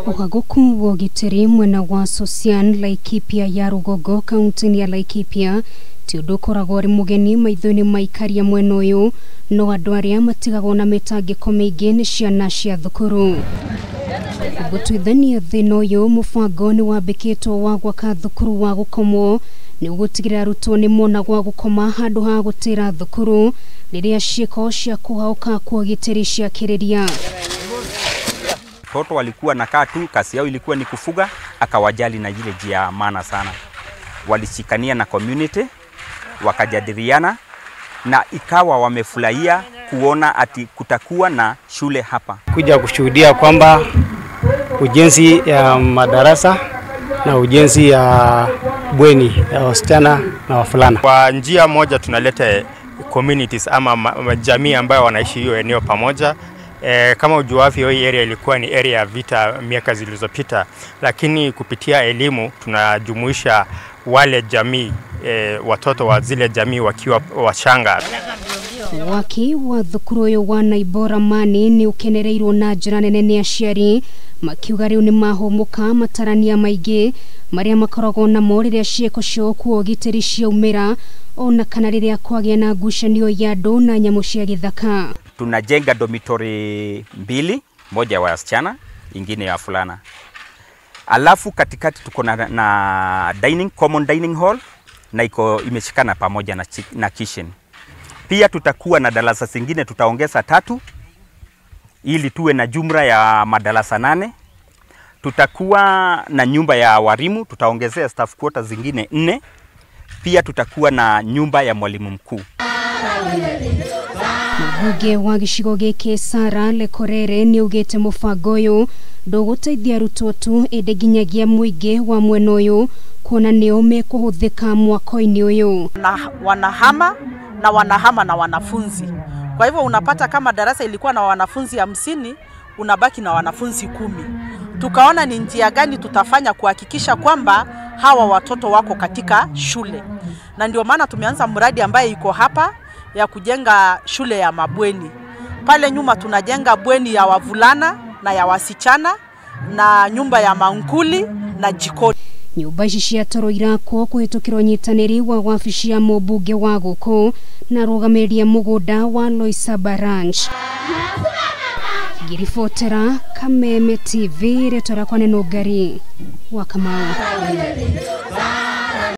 Uhaguku wa ugitiri mwena wa Sossian Laikipia ya rugongo kaunti ya Laikipia ti undu ukoragwo mugeni maithoni maikaria mwena uyu no andu aria matigagwo na mitangiko miingi ni ciana cia Thukuru. Gutwithania thina uyu mubango ni wambikitwo wa gwaka thukuru wa gukomwo ni ugutigirira Arutwo ni mona gwa gukoma handu ha gutira thukuru riria ciiko cia kuhauka kwa ugitiri cia kiriria. Watoto walikuwa nakaa tu, kazi yao ilikuwa ni kufuga, akawajali na ile jia maana sana. Walishikania na community, wakajadiliana na ikawa wamefurahia kuona ati kutakuwa na shule hapa. Kuja kushuhudia kwamba ujenzi ya madarasa na ujenzi ya bweni ya wasichana na wavulana. Kwa njia moja tunaleta communities ama jamii ambayo wanaishi hiyo eneo pamoja. Kama ujuavyo, hii area ilikuwa ni area ya vita miaka zilizopita, lakini kupitia elimu tunajumuisha wale jamii, watoto wa zile jamii wakiwa wachanga. Waki wa Thukuru yo wa Naibora mani ni ukenereirwo na njira nene ni aciari makiuga riu ni mahumuka matarania maingi maria makoragwo na riria ciiko cio ku ugitiri ciaumira ona kana riria kwagia na ngucanio ya andu na nyamu cia githaka. Tunajenga dormitory mbili, moja ya wasichana, ingine ya wavulana. Alafu katikati tuko na common dining hall na iko imeshikana pamoja na kitchen. Pia tutakuwa na darasa zingine tutaongeza 3 ili tuwe na jumla ya madarasa 8. Tutakuwa na nyumba ya walimu, tutaongezea staff quarters zingine 4. Pia tutakuwa na nyumba ya mwalimu mkuu. Mubange wa gicigo giki Sara Lekorere ni ugite mubango uyu nduguteithia Arutwo tu ende nginyagia muingi wa mwena uyu kuona nio mekuhuthika mwaka-ini uyu. Wanahama na wanafunzi. Kwa hivyo unapata kama darasa ilikuwa na wanafunzi 50, unabaki na wanafunzi 10. Tukaona ni njia gani tutafanya kuhakikisha kwamba hawa watoto wako katika shule. Na ndio maana tumeanza mradi ambaye iko hapa ya kujenga shule ya mabweni. Pale nyuma tunajenga bweni ya wavulana na ya wasichana na nyumba ya mankuli na jikoni. Nyumba ici ciatoroira ko kuhitukirwo nyitaniri wa wabici ya mumbunge wa guku na rugamiria mugunda wa Loisaba Ranch. Girifotera Kameme TV retora kwa neno gari wa Kameme.